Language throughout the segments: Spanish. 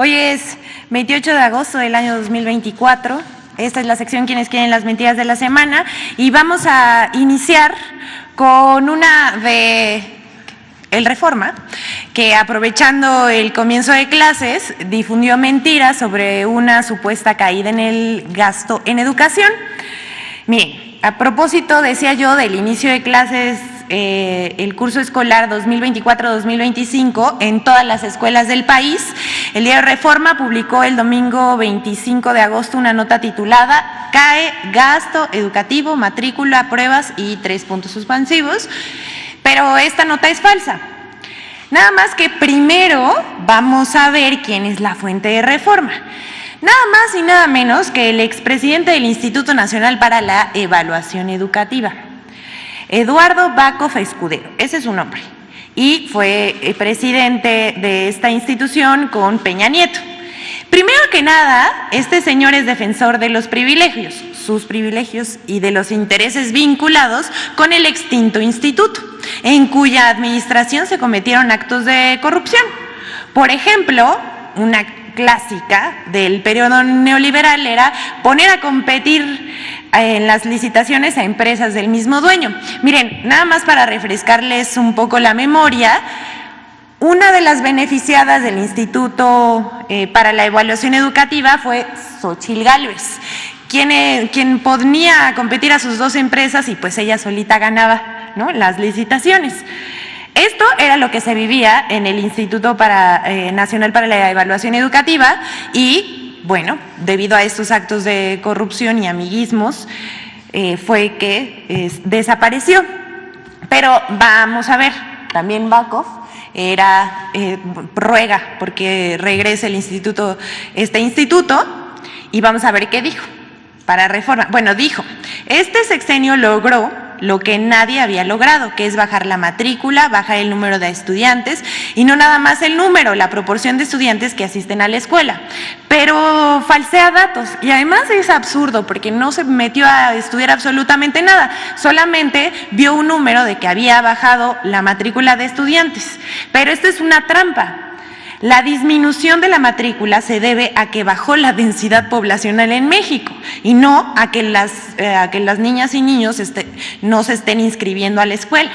Hoy es 28 de agosto del año 2024. Esta es la sección Quienes quieren las mentiras de la semana y vamos a iniciar con una de El Reforma, que aprovechando el comienzo de clases difundió mentiras sobre una supuesta caída en el gasto en educación. Miren, a propósito, decía yo, del inicio de clases, el curso escolar 2024-2025 en todas las escuelas del país, el diario Reforma publicó el domingo 25 de agosto una nota titulada "Cae gasto educativo, matrícula, pruebas y 3 puntos suspensivos", pero esta nota es falsa. Nada más que primero vamos a ver quién es la fuente de Reforma. Nada más y nada menos que el expresidente del Instituto Nacional para la Evaluación Educativa, Eduardo Backhoff Escudero, ese es su nombre, y fue presidente de esta institución con Peña Nieto. Primero que nada, este señor es defensor de los privilegios, sus privilegios y de los intereses vinculados con el extinto instituto, en cuya administración se cometieron actos de corrupción. Por ejemplo, una clásica del periodo neoliberal era poner a competir en las licitaciones a empresas del mismo dueño. Miren, nada más para refrescarles un poco la memoria, una de las beneficiadas del Instituto para la Evaluación Educativa fue Xóchitl Gálvez, quien ponía a competir a sus dos empresas y pues ella solita ganaba, ¿no?, las licitaciones. Esto era lo que se vivía en el Instituto Nacional para la Evaluación Educativa y, bueno, debido a estos actos de corrupción y amiguismos, fue que desapareció. Pero vamos a ver, también Backhoff ruega porque regrese este instituto, y vamos a ver qué dijo para Reforma. Bueno, dijo: este sexenio logró lo que nadie había logrado, que es bajar la matrícula, bajar el número de estudiantes, y no nada más el número, la proporción de estudiantes que asisten a la escuela, pero falsea datos, y además es absurdo porque no se metió a estudiar absolutamente nada, solamente vio un número de que había bajado la matrícula de estudiantes, pero esto es una trampa. La disminución de la matrícula se debe a que bajó la densidad poblacional en México y no a que las niñas y niños no se estén inscribiendo a la escuela.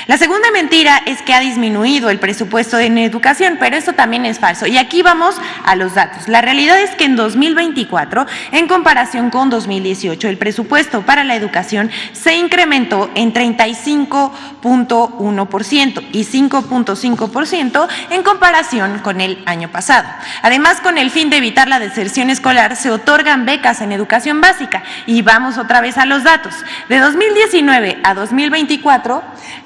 La segunda mentira es que ha disminuido el presupuesto en educación, pero esto también es falso. Y aquí vamos a los datos. La realidad es que en 2024, en comparación con 2018, el presupuesto para la educación se incrementó en 35.1% y 5.5% en comparación con el año pasado. Además, con el fin de evitar la deserción escolar, se otorgan becas en educación básica. Y vamos otra vez a los datos. De 2019 a 2024,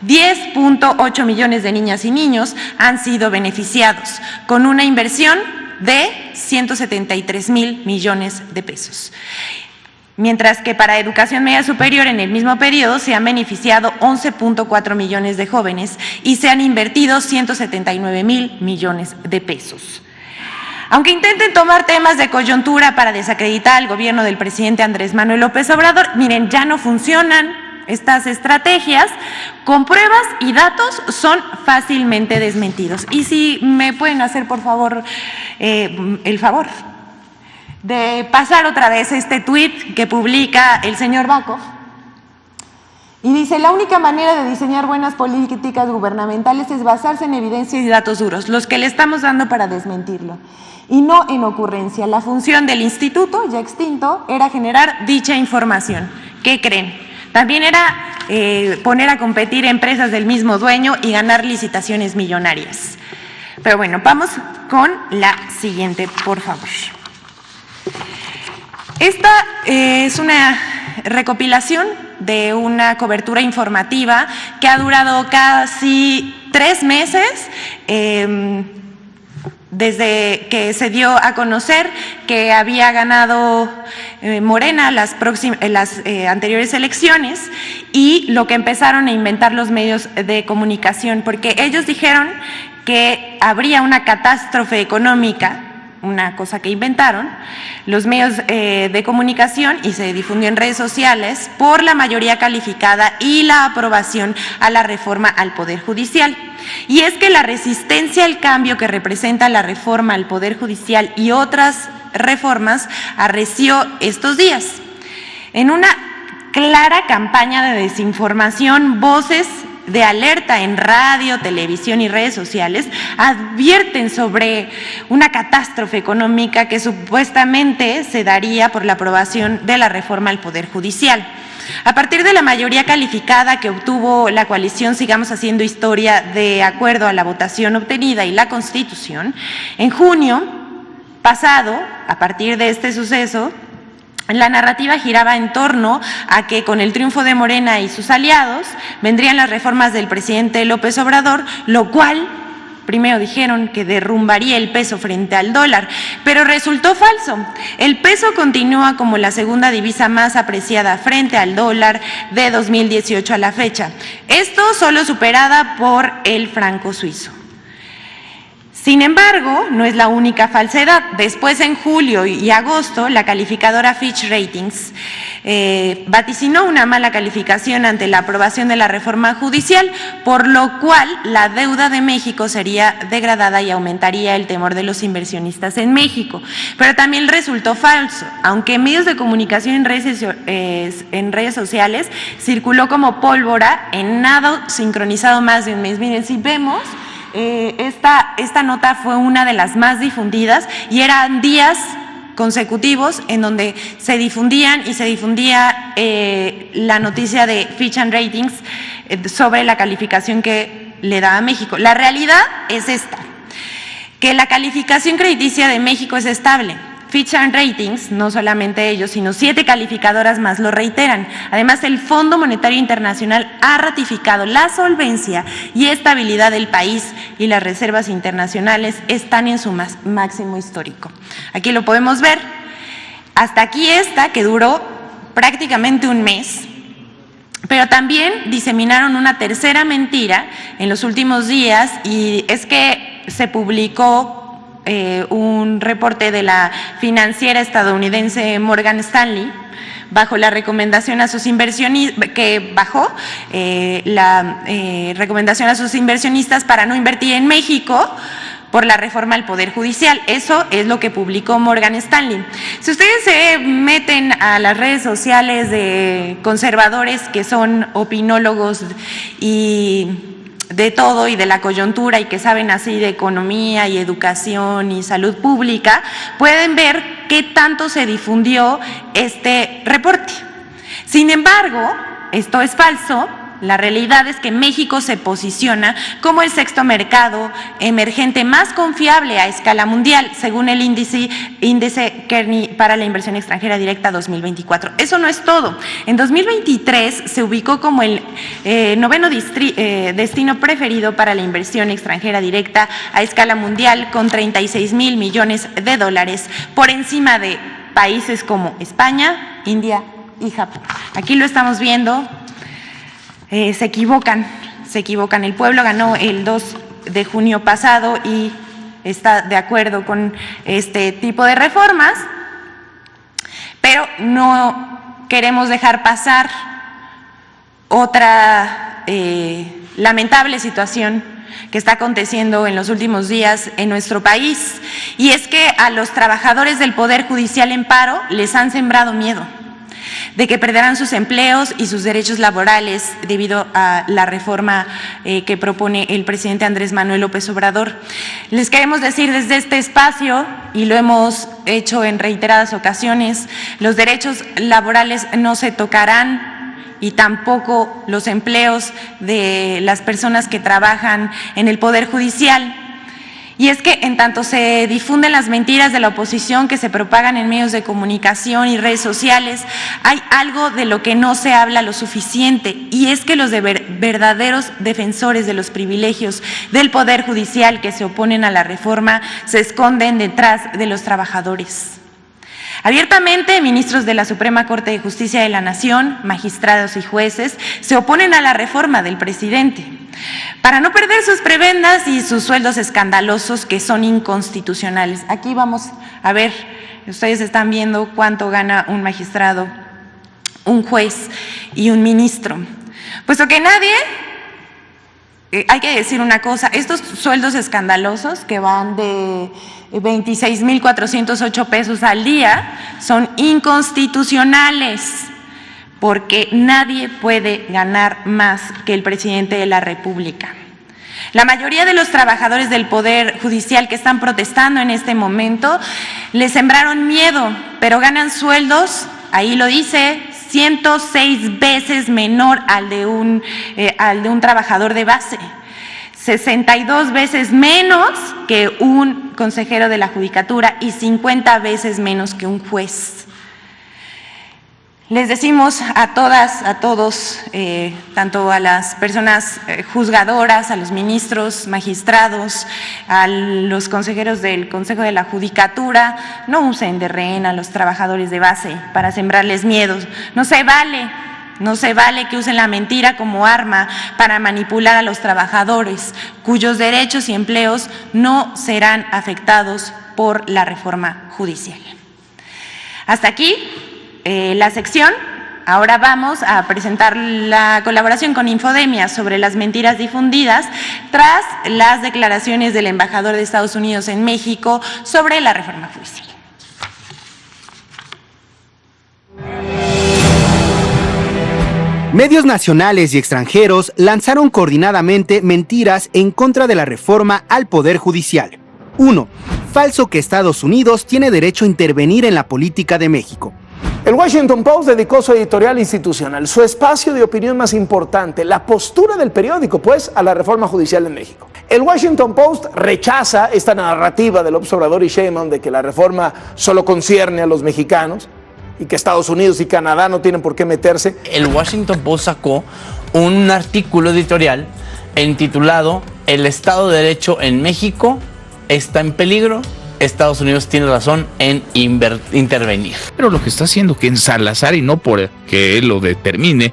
10.8 millones de niñas y niños han sido beneficiados, con una inversión de 173,000 millones de pesos. Mientras que para educación media superior en el mismo periodo se han beneficiado 11.4 millones de jóvenes y se han invertido 179,000 millones de pesos. Aunque intenten tomar temas de coyuntura para desacreditar al gobierno del presidente Andrés Manuel López Obrador, miren, ya no funcionan. Estas estrategias con pruebas y datos son fácilmente desmentidos. Y si me pueden hacer, por favor, el favor de pasar otra vez este tuit que publica el señor Backhoff. Y dice: la única manera de diseñar buenas políticas gubernamentales es basarse en evidencias y datos duros, los que le estamos dando para desmentirlo, y no en ocurrencia. La función del instituto, ya extinto, era generar dicha información. ¿Qué creen? También era poner a competir empresas del mismo dueño y ganar licitaciones millonarias. Pero bueno, vamos con la siguiente, por favor. Esta es una recopilación de una cobertura informativa que ha durado casi 3 meses, desde que se dio a conocer que había ganado Morena las anteriores elecciones, y lo que empezaron a inventar los medios de comunicación, porque ellos dijeron que habría una catástrofe económica una cosa que inventaron los medios de comunicación y se difundió en redes sociales por la mayoría calificada y la aprobación a la reforma al Poder Judicial. Y es que la resistencia al cambio que representa la reforma al Poder Judicial y otras reformas arreció estos días. En una clara campaña de desinformación, voces de alerta en radio, televisión y redes sociales advierten sobre una catástrofe económica que supuestamente se daría por la aprobación de la reforma al Poder Judicial. A partir de la mayoría calificada que obtuvo la coalición Sigamos Haciendo Historia de acuerdo a la votación obtenida y la Constitución, en junio pasado, a partir de este suceso, la narrativa giraba en torno a que con el triunfo de Morena y sus aliados vendrían las reformas del presidente López Obrador, lo cual primero dijeron que derrumbaría el peso frente al dólar, pero resultó falso. El peso continúa como la segunda divisa más apreciada frente al dólar de 2018 a la fecha. Esto solo superada por el franco suizo. Sin embargo, no es la única falsedad. Después, en julio y agosto, la calificadora Fitch Ratings vaticinó una mala calificación ante la aprobación de la reforma judicial, por lo cual la deuda de México sería degradada y aumentaría el temor de los inversionistas en México. Pero también resultó falso, aunque en medios de comunicación en redes sociales circuló como pólvora, en nada sincronizado más de un mes. Miren, si vemos… Esta nota fue una de las más difundidas y eran días consecutivos en donde se difundía la noticia de Fitch Ratings sobre la calificación que le da a México. La realidad es esta, que la calificación crediticia de México es estable. Fitch Ratings, no solamente ellos, sino 7 calificadoras más lo reiteran. Además, el Fondo Monetario Internacional ha ratificado la solvencia y estabilidad del país y las reservas internacionales están en su máximo histórico. Aquí lo podemos ver. Hasta aquí esta, que duró prácticamente un mes. Pero también diseminaron una tercera mentira en los últimos días, y es que se publicó un reporte de la financiera estadounidense Morgan Stanley bajo la recomendación a sus inversionistas, que bajó la recomendación a sus inversionistas para no invertir en México por la reforma al Poder Judicial. Eso es lo que publicó Morgan Stanley. Si ustedes se meten a las redes sociales de conservadores que son opinólogos y de todo y de la coyuntura y que saben así de economía y educación y salud pública, pueden ver qué tanto se difundió este reporte. Sin embargo, esto es falso. La realidad es que México se posiciona como el 6º mercado emergente más confiable a escala mundial, según el índice Kearney para la inversión extranjera directa 2024. Eso no es todo. En 2023 se ubicó como el 9º destino preferido para la inversión extranjera directa a escala mundial, con 36,000 millones de dólares, por encima de países como España, India y Japón. Aquí lo estamos viendo. Se equivocan. El pueblo ganó el 2 de junio pasado y está de acuerdo con este tipo de reformas, pero no queremos dejar pasar otra lamentable situación que está aconteciendo en los últimos días en nuestro país, y es que a los trabajadores del Poder Judicial en paro les han sembrado miedo de que perderán sus empleos y sus derechos laborales debido a la reforma que propone el presidente Andrés Manuel López Obrador. Les queremos decir desde este espacio, y lo hemos hecho en reiteradas ocasiones, los derechos laborales no se tocarán, y tampoco los empleos de las personas que trabajan en el Poder Judicial. Y es que en tanto se difunden las mentiras de la oposición que se propagan en medios de comunicación y redes sociales, hay algo de lo que no se habla lo suficiente, y es que los verdaderos defensores de los privilegios del Poder Judicial que se oponen a la reforma se esconden detrás de los trabajadores. Abiertamente, ministros de la Suprema Corte de Justicia de la Nación, magistrados y jueces se oponen a la reforma del presidente para no perder sus prebendas y sus sueldos escandalosos que son inconstitucionales. Aquí vamos a ver, ustedes están viendo cuánto gana un magistrado, un juez y un ministro. Puesto que nadie, hay que decir una cosa, estos sueldos escandalosos que van de 26,408 pesos al día son inconstitucionales, porque nadie puede ganar más que el presidente de la República. La mayoría de los trabajadores del Poder Judicial que están protestando en este momento les sembraron miedo, pero ganan sueldos, ahí lo dice, 106 veces menor al de un trabajador de base, 62 veces menos que un consejero de la Judicatura y 50 veces menos que un juez. Les decimos a todas, a todos, tanto a las personas juzgadoras, a los ministros, magistrados, a los consejeros del Consejo de la Judicatura, no usen de rehén a los trabajadores de base para sembrarles miedos. No se vale que usen la mentira como arma para manipular a los trabajadores, cuyos derechos y empleos no serán afectados por la reforma judicial. Hasta aquí la sección. Ahora vamos a presentar la colaboración con Infodemia sobre las mentiras difundidas tras las declaraciones del embajador de Estados Unidos en México sobre la reforma judicial. Medios nacionales y extranjeros lanzaron coordinadamente mentiras en contra de la reforma al Poder Judicial. 1. Falso que Estados Unidos tiene derecho a intervenir en la política de México. El Washington Post dedicó su editorial institucional, su espacio de opinión más importante, la postura del periódico, pues, a la reforma judicial en México. El Washington Post rechaza esta narrativa del Obrador y Sheinbaum de que la reforma solo concierne a los mexicanos y que Estados Unidos y Canadá no tienen por qué meterse. El Washington Post sacó un artículo editorial intitulado "El Estado de Derecho en México está en peligro. Estados Unidos tiene razón en intervenir". Pero lo que está haciendo que en Salazar, y no porque él lo determine,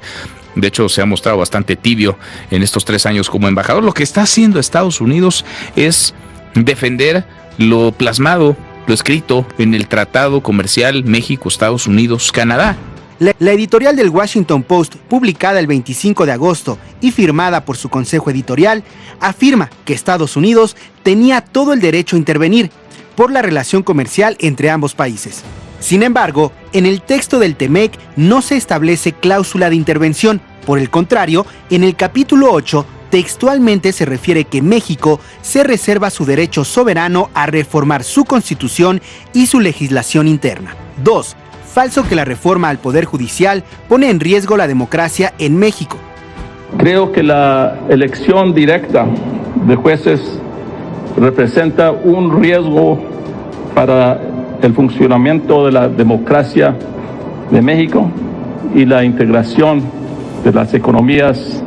de hecho se ha mostrado bastante tibio en estos 3 años como embajador, lo que está haciendo Estados Unidos es defender lo plasmado, lo escrito en el Tratado Comercial México-Estados Unidos-Canadá. La editorial del Washington Post, publicada el 25 de agosto y firmada por su consejo editorial, afirma que Estados Unidos tenía todo el derecho a intervenir por la relación comercial entre ambos países. Sin embargo, en el texto del TEMEC no se establece cláusula de intervención. Por el contrario, en el capítulo 8 textualmente se refiere que México se reserva su derecho soberano a reformar su constitución y su legislación interna. 2. Falso que la reforma al Poder Judicial pone en riesgo la democracia en México. Creo que la elección directa de jueces representa un riesgo para el funcionamiento de la democracia de México y la integración de las economías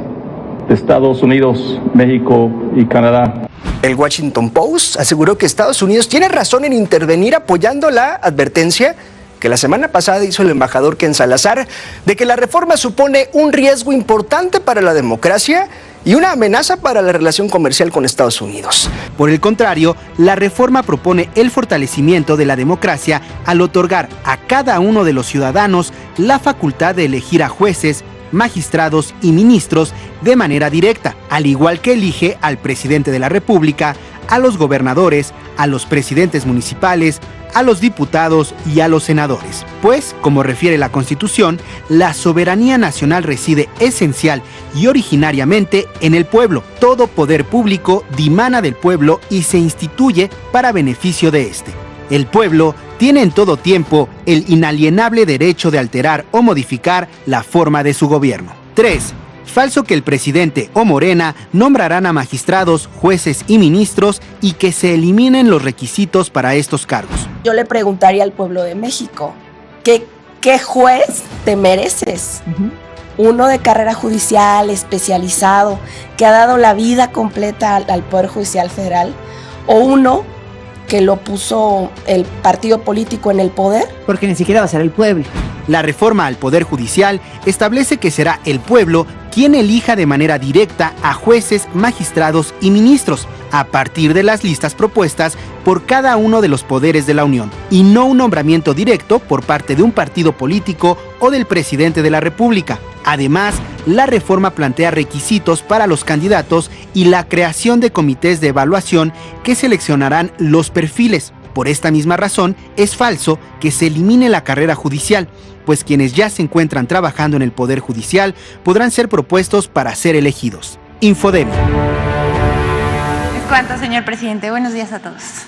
de Estados Unidos, México y Canadá. El Washington Post aseguró que Estados Unidos tiene razón en intervenir, apoyando la advertencia que la semana pasada hizo el embajador Ken Salazar de que la reforma supone un riesgo importante para la democracia y una amenaza para la relación comercial con Estados Unidos. Por el contrario, la reforma propone el fortalecimiento de la democracia al otorgar a cada uno de los ciudadanos la facultad de elegir a jueces, magistrados y ministros de manera directa, al igual que elige al presidente de la República, a los gobernadores, a los presidentes municipales, a los diputados y a los senadores. Pues, como refiere la Constitución, la soberanía nacional reside esencial y originariamente en el pueblo. Todo poder público dimana del pueblo y se instituye para beneficio de éste. El pueblo tiene en todo tiempo el inalienable derecho de alterar o modificar la forma de su gobierno. 3. Falso que el presidente o Morena nombrarán a magistrados, jueces y ministros y que se eliminen los requisitos para estos cargos. Yo le preguntaría al pueblo de México, ¿qué juez te mereces? Uno de carrera judicial, especializado, que ha dado la vida completa al Poder Judicial Federal, o uno que lo puso el partido político en el poder. Porque ni siquiera va a ser el pueblo. La reforma al Poder Judicial establece que será el pueblo quien elija de manera directa a jueces, magistrados y ministros, a partir de las listas propuestas por cada uno de los poderes de la Unión, y no un nombramiento directo por parte de un partido político o del presidente de la República. Además, la reforma plantea requisitos para los candidatos y la creación de comités de evaluación que seleccionarán los perfiles. Por esta misma razón, es falso que se elimine la carrera judicial, pues quienes ya se encuentran trabajando en el Poder Judicial podrán ser propuestos para ser elegidos. Infodemia. Es cuanto, señor presidente. Buenos días a todos.